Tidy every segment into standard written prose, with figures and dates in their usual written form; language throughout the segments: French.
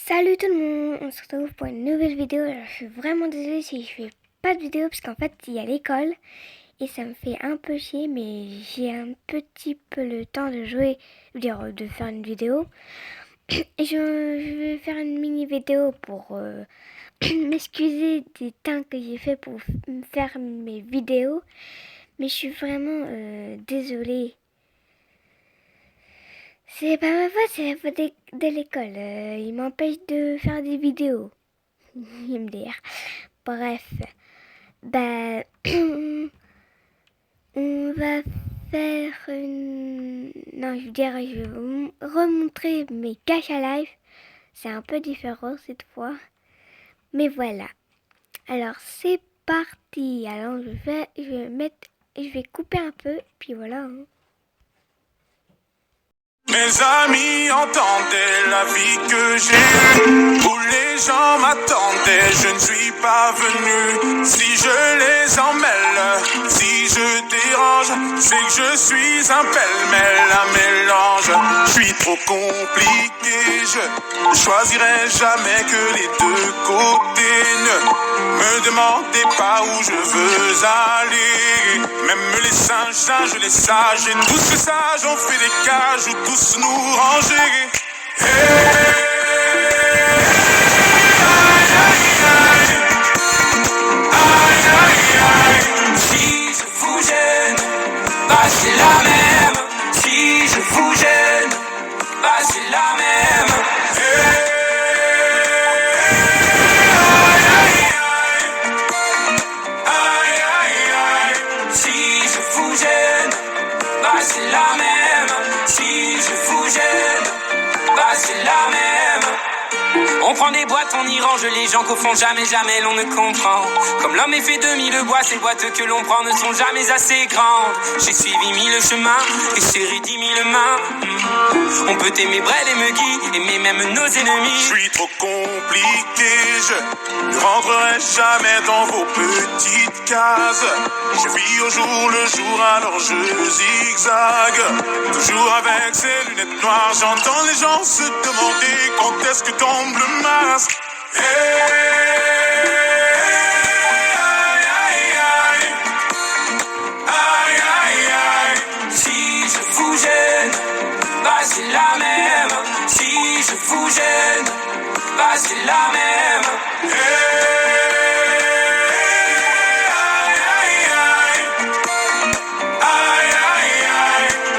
Salut tout le monde, on se retrouve pour une nouvelle vidéo. Alors je suis vraiment désolée si je fais pas de vidéo parce qu'en fait il y a l'école et ça me fait un peu chier, mais j'ai un petit peu le temps de jouer, de faire une vidéo. Et je vais faire une mini vidéo pour m'excuser des temps que j'ai fait pour faire mes vidéos, mais je suis vraiment désolée. C'est pas ma faute, c'est la faute de l'école. Ils m'empêchent de faire des vidéos. MDR. Bref, bah, on va faire une... Non, je vais vous remontrer mes caches à live. C'est un peu différent cette fois. Mais voilà. Alors, c'est parti. Alors, je vais couper un peu, puis voilà. Mes amis entendaient la vie que j'ai eue, où les gens m'attendaient, je ne suis pas venu. Si je les emmêle, si je dérange, c'est que je suis un pêle-mêle, un mélange. Je suis trop compliqué, je choisirai jamais que les deux côtés. Ne me demandez pas où je veux aller. Même les singes, les sages, et tous ces sages ont fait des cages où tous nous ranger. Si je vous gêne, bah c'est la même. Si je vous gêne, bah c'est la même. Si je vous gêne, bah c'est la même. Si je vous gêne, bah c'est la même. On prend des boîtes, on y range les gens qu'au fond jamais l'on ne comprend. Comme l'homme est fait de mille bois, ces boîtes que l'on prend ne sont jamais assez grandes. J'ai suivi mille chemins et serré 10 000 mains. On peut aimer Brel et Muggy, aimer même nos ennemis. Je suis trop compliqué, je ne rentrerai jamais dans vos petites cases. Je vis au jour le jour, alors je zigzague. Toujours avec ces lunettes noires, j'entends les gens se demander quand est-ce que tombe le masque. Si je vous gêne, bah c'est la même. Si je vous gêne, bah c'est la même.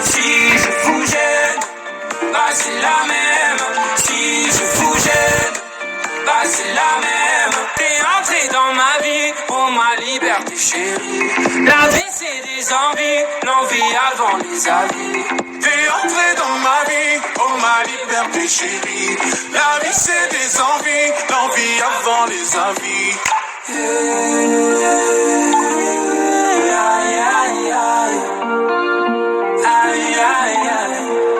Si je vous gêne, bah c'est la même. Si je vous gêne, bah c'est la même. T'es entré dans ma vie pour ma liberté chérie. La vie c'est des envies, l'envie avant les avis. T'es entré dans ma vie pour ma liberté chérie. La vie c'est des envies, l'envie avant les avis.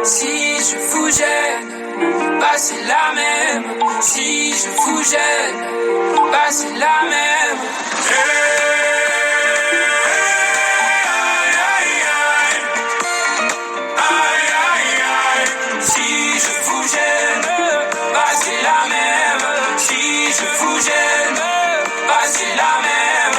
Si je vous gêne, bah c'est la même. Si je vous gêne, bah c'est la même. Si je vous gêne, bah c'est la même. Si je vous gêne, bah c'est la même.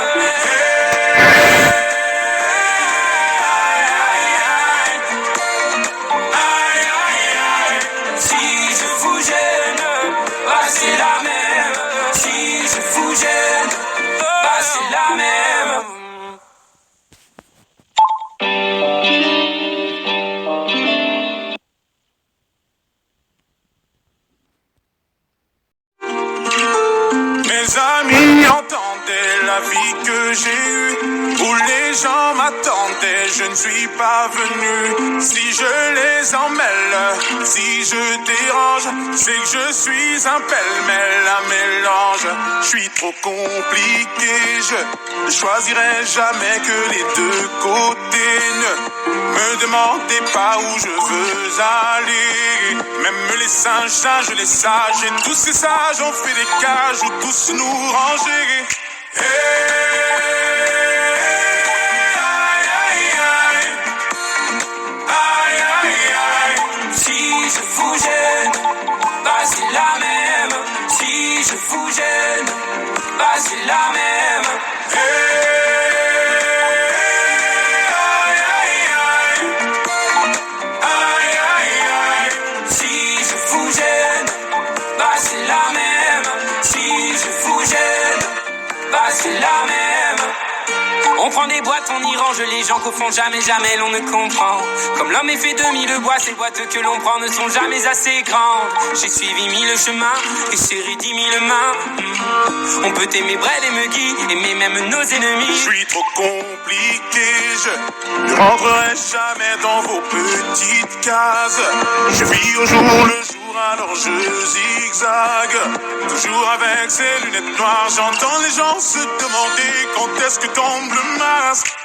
Si je vous gêne, bah c'est la même. Si je vous gêne, bah c'est la même. Mes amis entendaient la vie que j'ai eue, où les gens m'attendaient, je ne suis pas venu. Si je les emmêle, si je dérange, c'est que je suis un pêle-mêle, un mélange. Je suis trop compliqué, je choisirai jamais que les deux côtés. Ne me demandez pas où je veux aller. Même les singes, les sages, et tous ces sages ont fait des cages où tous nous ranger. Si je vous gêne, bah c'est la même. je fous jeune, bah c'est la même. Si je fous jeune, bah c'est la même. Si je fous jeune, bah c'est la même. On prend des boîtes, on y range les gens qu'au fond jamais l'on ne comprend. Comme l'homme est fait de mille bois, ces boîtes que l'on prend ne sont jamais assez grandes. J'ai suivi mille chemins et serré 10 000 mains. On peut aimer Brel et Meggy, aimer même nos ennemis. Je suis trop compliqué, je ne rentrerai jamais dans vos petites cases. Je vis au jour le jour, alors je zigzague. Toujours avec ces lunettes noires, j'entends les gens se demander quand est-ce que tombe le masque.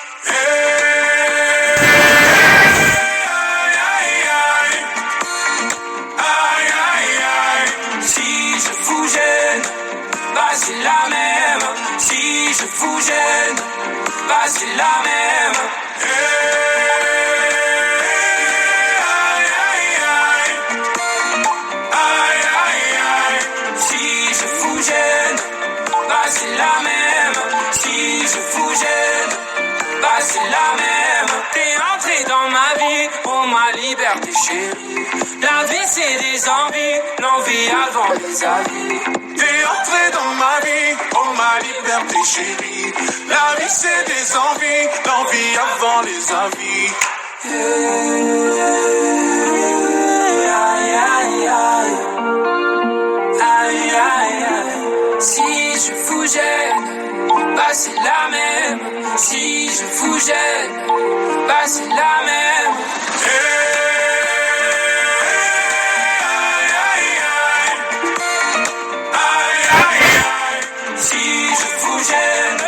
Si je fous jeune, bah c'est la même. Si je fous jeune, bah c'est la même. Si je fous jeune, bah c'est la même. Si je fous jeune, bah c'est la même. T'es entré dans ma vie pour ma liberté chérie. La vie c'est des envies, l'envie avant les avis. T'es entré dans ma vie, oh ma liberté chérie. La vie c'est des envies, l'envie avant les avis. Si je fous jeune, bah c'est la même. Si je fous jeune, bah c'est la même. Si je fous jeune,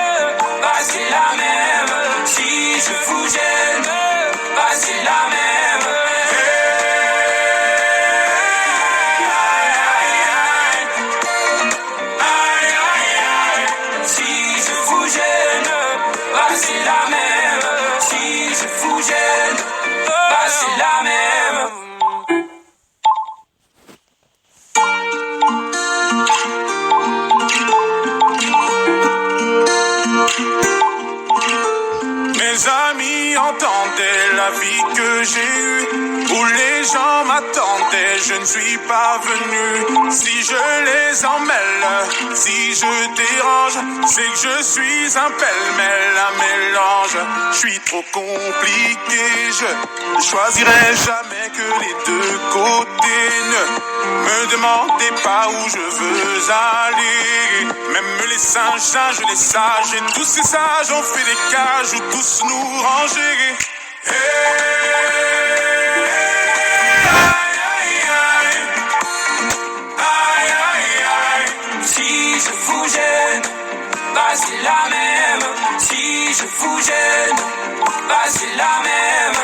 bah c'est la même. Si je fous jeune, bah c'est la même. Si je fous jeune, bah c'est la même. Si je fous jeune, bah c'est la même. Mes amis entendaient la vie que j'ai eue, où les gens m'attendaient, je ne suis pas venu. Si je les emmêle, si je dérange, c'est que je suis un pêle-mêle, un mélange. Je suis trop compliqué, je choisirai jamais que les deux côtés. Ne me demandez pas où je veux aller. Même les singes, les sages, et tous ces sages ont fait des cages où tous nous ranger. Si je fous jeune, bah c'est la même. Si je fous jeune, bah c'est la même.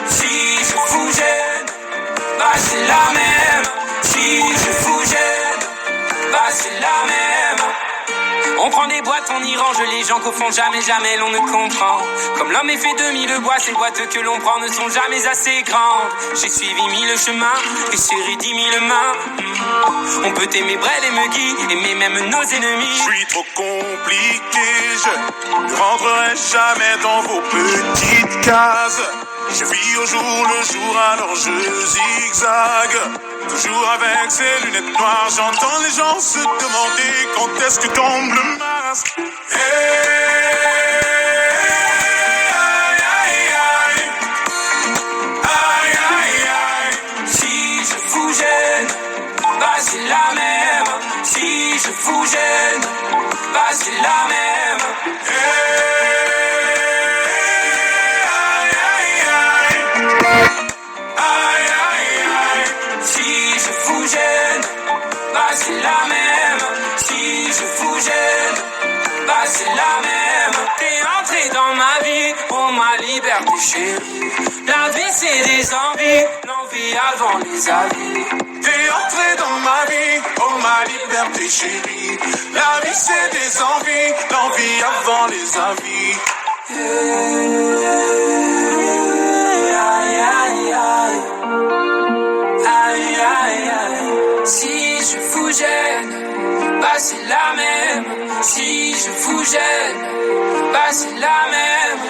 Si je fous jeune, bah c'est la même. Si je fous jeune, bah c'est la même. On prend des boîtes, on y range les gens qu'au fond jamais l'on ne comprend. Comme l'homme est fait de mille bois, ces boîtes que l'on prend ne sont jamais assez grandes. J'ai suivi 1000 chemins et serré 10 000 mains. On peut aimer Brel et Meggy, aimer même nos ennemis. Je suis trop compliqué, je ne rentrerai jamais dans vos petites cases. Je vis au jour le jour, alors je zigzague. Toujours avec ces lunettes noires, j'entends les gens se demander quand est-ce que tombe le masque. Si je fous jeune, bah c'est la même. Si je fous jeune, bah c'est la même. Si je fous jeune, bah c'est la même. Si je fous jeune, bah c'est la même. T'es entré dans ma vie pour ma liberté chérie. La vie c'est des envies, l'envie avant les avis. T'es entré dans ma vie, oh ma liberté chérie. La vie c'est des envies, l'envie avant les avis. gêne, bah c'est la même. Si je vous gêne, bah c'est la même.